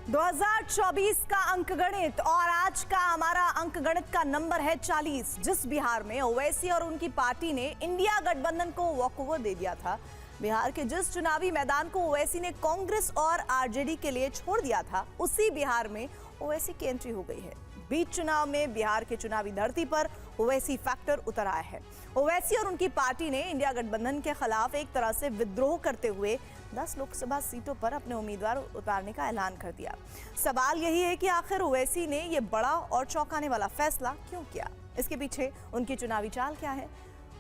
2024 का अंकगणित और आज का हमारा अंकगणित का नंबर है 40। जिस बिहार में ओवैसी और उनकी पार्टी ने इंडिया गठबंधन को वॉकओवर दे दिया था, बिहार के जिस चुनावी मैदान को ओवैसी ने कांग्रेस और आरजेडी के लिए छोड़ दिया था, उसी बिहार में ओवैसी की एंट्री हो गई है। बीच चुनाव में बिहार के चुनावी धरती पर ओवैसी फैक्टर उतर आया है। ओवैसी और उनकी पार्टी ने इंडिया गठबंधन के खिलाफ एक तरह से विद्रोह करते हुए 10 लोकसभा सीटों पर अपने उम्मीदवार उतारने का ऐलान कर दिया। सवाल यही है कि आखिर ओवैसी ने यह बड़ा और चौंकाने वाला फैसला क्यों किया? इसके पीछे उनकी चुनावी चाल क्या है?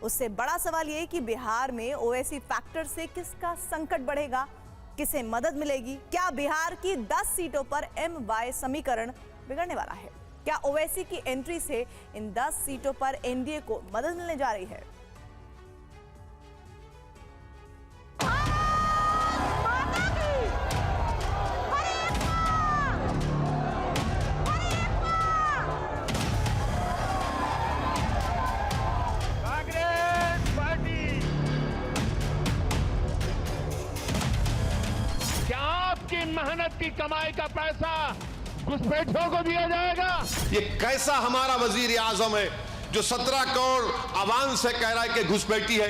उससे बड़ा सवाल यह है कि बिहार में ओवैसी फैक्टर से किसका संकट बढ़ेगा, किसे मदद मिलेगी? क्या बिहार की 10 सीटों पर एम/वाई समीकरण बिगड़ने वाला है? क्या ओवैसी की एंट्री से इन 10 सीटों पर एनडीए को मदद मिलने जा रही है? कांग्रेस पार्टी, क्या आपकी मेहनत की कमाई का पैसा घुसपैठियों को दिया जाएगा? ये कैसा हमारा वजीर आजम है जो 17 करोड़ आवाम से कह रहा है कि घुसपैठी है।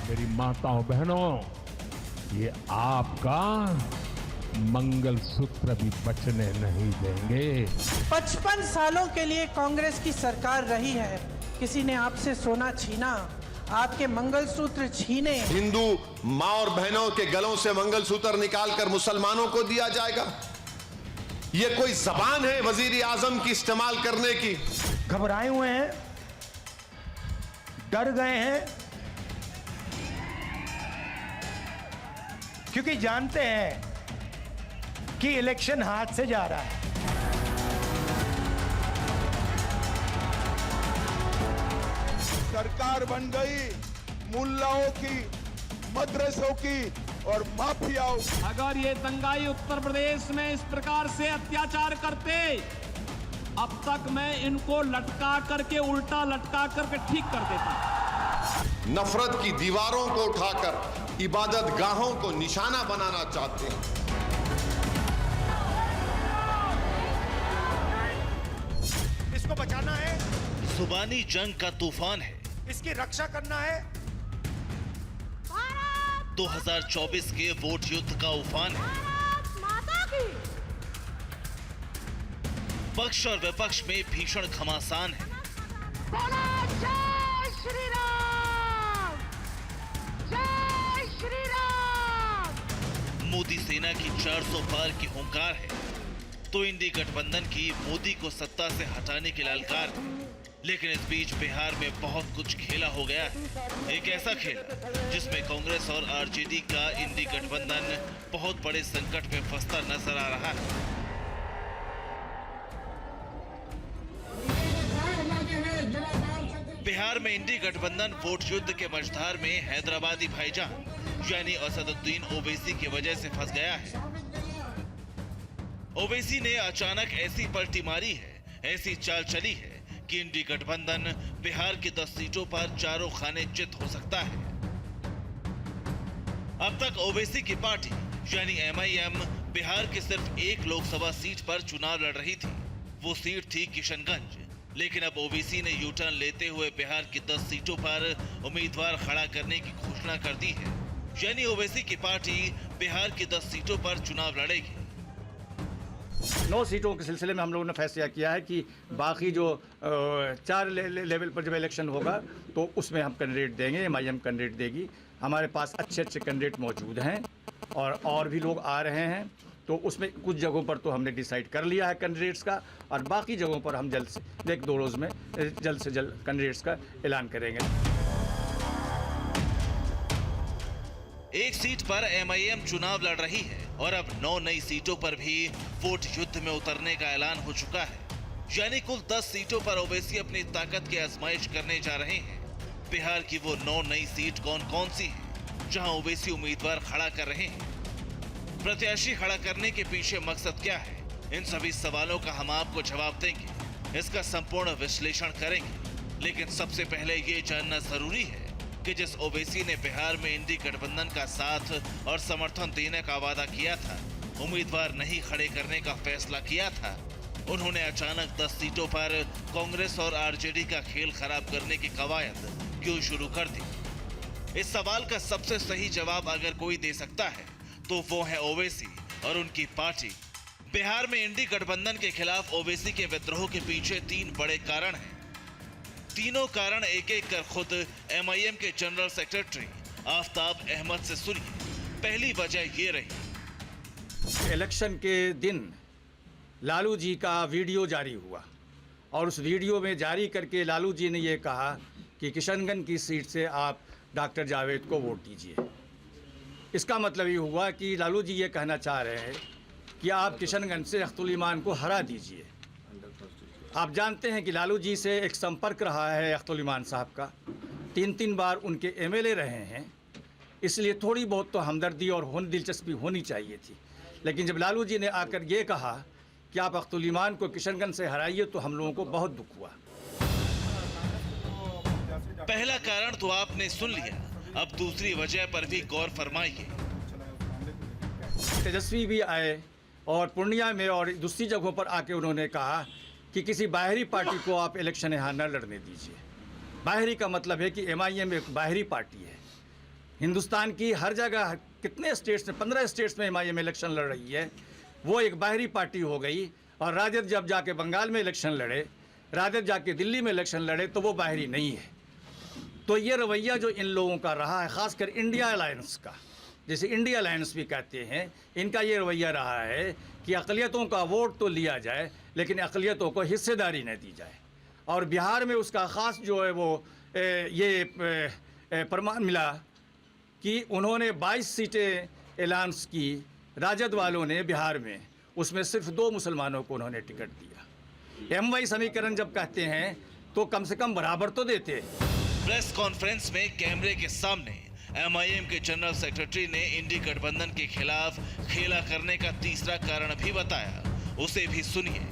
मेरी माताओं बहनों, ये आपका मंगलसूत्र भी बचने नहीं देंगे। 55 सालों के लिए कांग्रेस की सरकार रही है। किसी ने आपसे सोना छीना, आपके मंगलसूत्र छीने। हिंदू माँ और बहनों के गलों से मंगलसूत्र निकालकर मुसलमानों को दिया जाएगा? ये कोई जबान है वजीर आजम की इस्तेमाल करने की? घबराए हुए हैं, डर गए हैं, क्योंकि जानते हैं कि इलेक्शन हाथ से जा रहा है। सरकार बन गई मुल्लाओं की, मदरसों की और माफियाओं। अगर ये दंगाई उत्तर प्रदेश में इस प्रकार से अत्याचार करते, अब तक मैं इनको लटका करके, उल्टा लटका करके ठीक कर देता। नफरत की दीवारों को उठाकर इबादत गाहों को निशाना बनाना चाहते हैं। इसको बचाना है, जुबानी जंग का तूफान है, इसकी रक्षा करना है। 2024 के वोट युद्ध का उफान है। पक्ष और विपक्ष में भीषण घमासान है। जय श्री राम, जय श्री राम। मोदी सेना की 400 पार की हुंकार है तो इंडी गठबंधन की मोदी को सत्ता से हटाने की ललकार है। लेकिन इस बीच बिहार में बहुत कुछ खेला हो गया है। एक ऐसा खेल जिसमें कांग्रेस और आरजेडी का इंडी गठबंधन बहुत बड़े संकट में फंसता नजर आ रहा है। बिहार में इंडी गठबंधन वोट युद्ध के मझधार में हैदराबादी भाईजान यानी असदुद्दीन ओवैसी की वजह से फंस गया है। ओवैसी ने अचानक ऐसी पलटी मारी है, ऐसी चाल चली है कि इंडी गठबंधन बिहार की 10 सीटों पर चारों खाने चित हो सकता है। अब तक ओवैसी की पार्टी यानी एमआईएम बिहार की सिर्फ एक लोकसभा सीट पर चुनाव लड़ रही थी। वो सीट थी किशनगंज। लेकिन अब ओवैसी ने यू टर्न लेते हुए बिहार की 10 सीटों पर उम्मीदवार खड़ा करने की घोषणा कर दी है। यानी ओवैसी की पार्टी बिहार की 10 सीटों पर चुनाव लड़ेगी। 9 सीटों के सिलसिले में हम लोगों ने फैसला किया है कि बाकी जो 4 लेवल पर जब इलेक्शन होगा तो उसमें हम कैंडिडेट देंगे, एमआईएम कैंडिडेट देगी। हमारे पास अच्छे कैंडिडेट मौजूद हैं और भी लोग आ रहे हैं। तो उसमें कुछ जगहों पर तो हमने डिसाइड कर लिया है कैंडिडेट्स का, और बाकी जगहों पर हम जल्द से 1-2 रोज में जल्द से जल्द कैंडिडेट्स का ऐलान करेंगे। एक सीट पर एमआईएम चुनाव लड़ रही है और अब 9 नई सीटों पर भी वोट युद्ध में उतरने का ऐलान हो चुका है। यानी कुल 10 सीटों पर ओवैसी अपनी ताकत की आजमाइश करने जा रहे हैं। बिहार की वो 9 नई सीट कौन कौन सी है जहां ओवैसी उम्मीदवार खड़ा कर रहे हैं? प्रत्याशी खड़ा करने के पीछे मकसद क्या है? इन सभी सवालों का हम आपको जवाब देंगे, इसका संपूर्ण विश्लेषण करेंगे। लेकिन सबसे पहले ये जानना जरूरी है कि जिस ओवैसी ने बिहार में इंडी गठबंधन का साथ और समर्थन देने का वादा किया था, उम्मीदवार नहीं खड़े करने का फैसला किया था, उन्होंने अचानक 10 सीटों पर कांग्रेस और आरजेडी का खेल खराब करने की कवायद क्यों शुरू कर दी? इस सवाल का सबसे सही जवाब अगर कोई दे सकता है तो वो है ओवैसी और उनकी पार्टी। बिहार में इंडी गठबंधन के खिलाफ ओवैसी के विद्रोह के पीछे 3 बड़े कारण हैं। तीनों कारण एक एक कर खुद एमआईएम के जनरल सेक्रेटरी आफ्ताब अहमद से सुनिए। पहली वजह ये रही, इलेक्शन के दिन लालू जी का वीडियो जारी हुआ और उस वीडियो में जारी करके लालू जी ने ये कहा कि किशनगंज की सीट से आप डॉक्टर जावेद को वोट दीजिए। इसका मतलब ये हुआ कि लालू जी ये कहना चाह रहे हैं कि आप किशनगंज से अख्तुल ईमान को हरा दीजिए। आप जानते हैं कि लालू जी से एक संपर्क रहा है अख्तुल ईमान साहब का, 3 बार उनके एमएलए रहे हैं, इसलिए थोड़ी बहुत तो हमदर्दी और दिलचस्पी होनी चाहिए थी। लेकिन जब लालू जी ने आकर ये कहा कि आप अख्तुल ईमान को किशनगंज से हराइए तो हम लोगों को बहुत दुख हुआ। पहला कारण तो आपने सुन लिया, अब दूसरी वजह पर भी गौर फरमाइए। तेजस्वी भी आए और पूर्णिया में और दूसरी जगहों पर आके उन्होंने कहा कि किसी बाहरी पार्टी को आप इलेक्शन यहाँ न लड़ने दीजिए। बाहरी का मतलब है कि एमआईएम एक बाहरी पार्टी है। हिंदुस्तान की हर जगह कितने स्टेट्स में, 15 स्टेट्स में एमआईएम इलेक्शन लड़ रही है, वो एक बाहरी पार्टी हो गई। और राजद जब जाके बंगाल में इलेक्शन लड़े, राजद जाके दिल्ली में इलेक्शन लड़े, तो वो बाहरी नहीं है। तो ये रवैया जो इन लोगों का रहा है, ख़ासकर इंडिया अलायंस का, जैसे इंडिया अलायंस भी कहते हैं, इनका ये रवैया रहा है कि अक़लियतों का वोट तो लिया जाए लेकिन अक़लियतों को हिस्सेदारी न दी जाए। और बिहार में उसका ख़ास जो है वो ये प्रमाण मिला कि उन्होंने 22 सीटें ऐलान की राजद वालों ने बिहार में, उसमें सिर्फ 2 मुसलमानों को उन्होंने टिकट दिया। एमवाई समीकरण जब कहते हैं तो कम से कम बराबर तो देते। प्रेस कॉन्फ्रेंस में कैमरे के सामने एमआईएम के जनरल सेक्रेटरी ने इंडी गठबंधन के खिलाफ खेला करने का तीसरा कारण भी बताया, उसे भी सुनिए।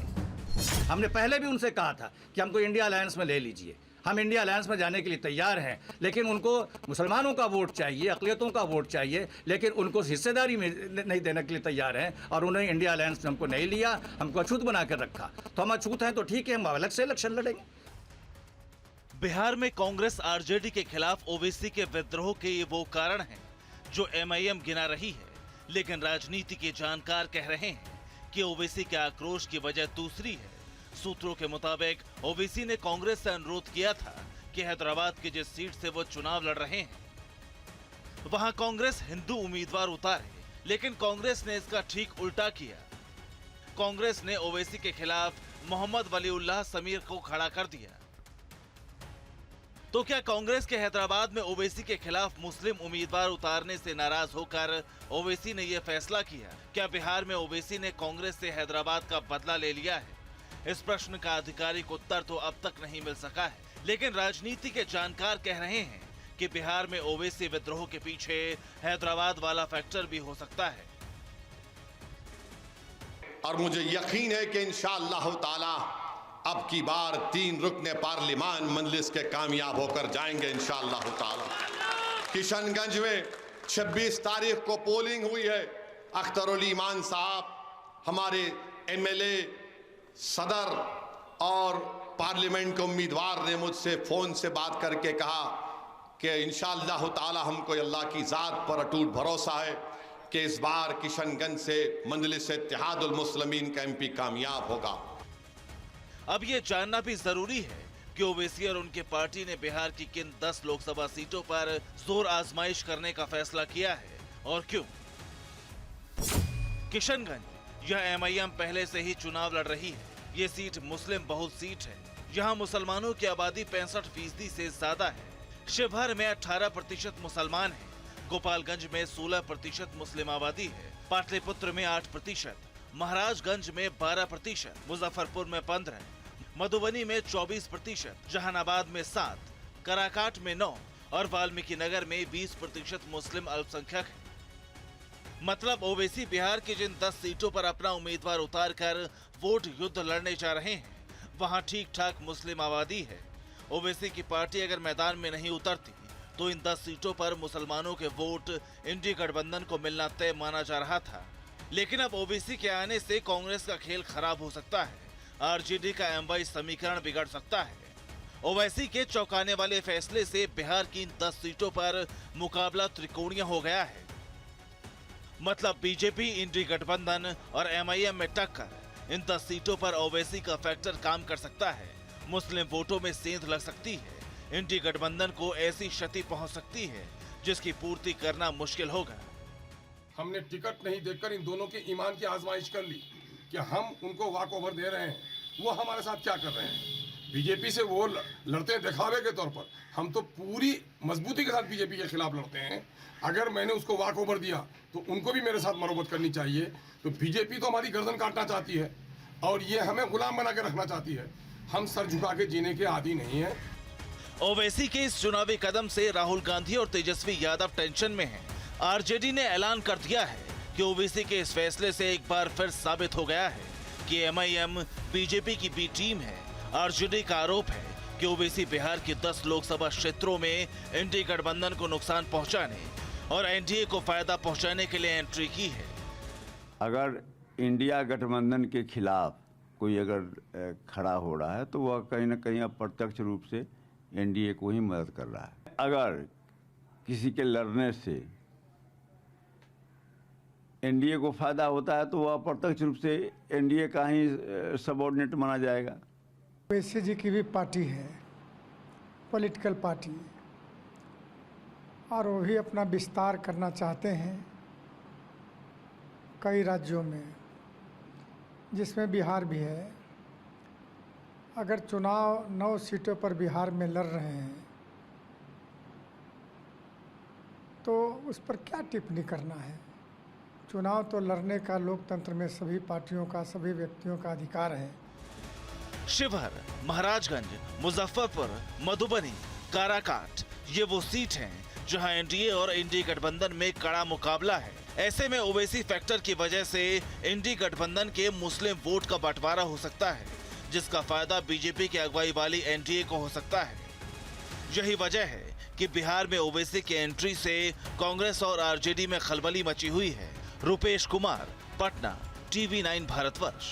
हमने पहले भी उनसे कहा था कि हमको इंडिया अलायंस में ले लीजिए, हम इंडिया अलायंस में जाने के लिए तैयार हैं, लेकिन उनको मुसलमानों का वोट चाहिए, अक़लियतों का वोट चाहिए, लेकिन उनको हिस्सेदारी में नहीं देने के लिए तैयार हैं। और उन्होंने इंडिया अलायंस में हमको नहीं लिया, हमको अछूत बना कर रखा। तो हम अछूत हैं तो ठीक है, हम अलग से इलेक्शन लड़ेंगे। बिहार में कांग्रेस आरजेडी के खिलाफ ओवैसी के विद्रोह के ये वो कारण हैं जो एमआईएम गिना रही है, लेकिन राजनीति के जानकार कह रहे हैं कि ओवैसी के आक्रोश की वजह दूसरी है। सूत्रों के मुताबिक ओवैसी ने कांग्रेस से अनुरोध किया था कि हैदराबाद की जिस सीट से वो चुनाव लड़ रहे हैं वहां कांग्रेस हिंदू उम्मीदवार उतारे, लेकिन कांग्रेस ने इसका ठीक उल्टा किया। कांग्रेस ने ओवैसी के खिलाफ मोहम्मद वलीउल्लाह समीर को खड़ा कर दिया। तो क्या कांग्रेस के हैदराबाद में ओवैसी के खिलाफ मुस्लिम उम्मीदवार उतारने से नाराज होकर ओवैसी ने यह फैसला किया? क्या बिहार में ओवैसी ने कांग्रेस से हैदराबाद का बदला ले लिया है? इस प्रश्न का आधिकारिक उत्तर तो अब तक नहीं मिल सका है, लेकिन राजनीति के जानकार कह रहे हैं कि बिहार में ओवैसी विद्रोह के पीछे हैदराबाद वाला फैक्टर भी हो सकता है। और मुझे यकीन है कि इंशाअल्लाह ताला अब की बार 3 रुकने पार्लिमान मजलिस के कामयाब होकर जाएंगे इंशाअल्लाह ताला। किशनगंज में 26 तारीख को पोलिंग हुई है। अख्तरुल ईमान साहब, हमारे एमएलए, सदर और पार्लियामेंट के उम्मीदवार ने मुझसे फ़ोन से बात करके कहा कि इंशाअल्लाह ताला हमको अल्लाह की ज़ात पर अटूट भरोसा है कि इस बार किशनगंज से मजलिस इत्तेहादुल मुस्लिमीन का एमपी कामयाब होगा। अब ये जानना भी जरूरी है कि ओवैसी और उनके पार्टी ने बिहार की किन 10 लोकसभा सीटों पर जोर आजमाइश करने का फैसला किया है और क्यों। किशनगंज, यह एमआईएम पहले से ही चुनाव लड़ रही है। ये सीट मुस्लिम बहुल सीट है। यहाँ मुसलमानों की आबादी 65% से ज्यादा है। शिवहर में 18% मुसलमान है। गोपालगंज में 16% मुस्लिम आबादी है। पाटलिपुत्र में 8%, महाराजगंज में 12%, मुजफ्फरपुर में 15%, मधुबनी में 24%, जहानाबाद में 7%, कराकाट में 9% और वाल्मीकि नगर में 20% मुस्लिम अल्पसंख्यक है। मतलब ओवैसी बिहार की जिन 10 सीटों पर अपना उम्मीदवार उतारकर वोट युद्ध लड़ने जा रहे हैं, वहां ठीक ठाक मुस्लिम आबादी है। ओवैसी की पार्टी अगर मैदान में नहीं उतरती तो इन 10 सीटों पर मुसलमानों के वोट इंडी गठबंधन को मिलना तय माना जा रहा था। लेकिन अब ओबीसी के आने से कांग्रेस का खेल खराब हो सकता है, आरजेडी का एमवाई समीकरण बिगड़ सकता है। ओवैसी के चौंकाने वाले फैसले से बिहार की इन 10 सीटों पर मुकाबला त्रिकोणीय हो गया है। मतलब बीजेपी, इंडी गठबंधन और एमआईएम में टक्कर। इन 10 सीटों पर ओवैसी का फैक्टर काम कर सकता है, मुस्लिम वोटों में सेंध लग सकती है, इंडी गठबंधन को ऐसी क्षति पहुंच सकती है जिसकी पूर्ति करना मुश्किल होगा। हमने टिकट नहीं देकर इन दोनों के ईमान की आजमाइश कर ली कि हम उनको वॉक ओवर दे रहे हैं, वो हमारे साथ क्या कर रहे हैं। बीजेपी से वो लड़ते हैं दिखावे के तौर पर, हम तो पूरी मजबूती के साथ बीजेपी के खिलाफ लड़ते हैं। अगर मैंने उसको वॉक ओवर दिया तो उनको भी मेरे साथ मरोबत करनी चाहिए। तो बीजेपी तो हमारी गर्दन काटना चाहती है और ये हमें गुलाम बना के रखना चाहती है। हम सर झुका के जीने के आदी नहीं है। ओवैसी के इस चुनावी कदम से राहुल गांधी और तेजस्वी यादव टेंशन में हैं। आरजेडी ने ऐलान कर दिया है कि ओवैसी के इस फैसले से एक बार फिर साबित हो गया है कि एमआईएम बीजेपी की बी टीम है। आरजेडी का आरोप है कि ओवैसी बिहार के 10 लोकसभा क्षेत्रों में इंडी गठबंधन को नुकसान पहुंचाने और एनडीए को फायदा पहुंचाने के लिए एंट्री की है। अगर इंडिया गठबंधन के खिलाफ कोई अगर खड़ा हो रहा है तो वह कहीं ना कहीं अप्रत्यक्ष रूप से एनडीए को ही मदद कर रहा है। अगर किसी के लड़ने से एनडीए को फायदा होता है तो वह अप्रत्यक्ष रूप से एनडीए का ही सबऑर्डिनेट माना जाएगा। ओवैसी जी की भी पार्टी है, पॉलिटिकल पार्टी, और वो भी अपना विस्तार करना चाहते हैं कई राज्यों में, जिसमें बिहार भी है। अगर चुनाव 9 सीटों पर बिहार में लड़ रहे हैं तो उस पर क्या टिप्पणी करना है। चुनाव तो लड़ने का लोकतंत्र में सभी पार्टियों का, सभी व्यक्तियों का अधिकार है। शिवहर, महाराजगंज, मुजफ्फरपुर, मधुबनी, काराकाट ये वो सीट हैं जहां एनडीए और इंडी गठबंधन में कड़ा मुकाबला है। ऐसे में ओवैसी फैक्टर की वजह से इंडी गठबंधन के मुस्लिम वोट का बंटवारा हो सकता है, जिसका फायदा बीजेपी की अगुवाई वाली एनडीए को हो सकता है। यही वजह है कि बिहार में ओवैसी की एंट्री से कांग्रेस और आरजेडी में खलबली मची हुई है। रुपेश कुमार, पटना, TV9 भारतवर्ष।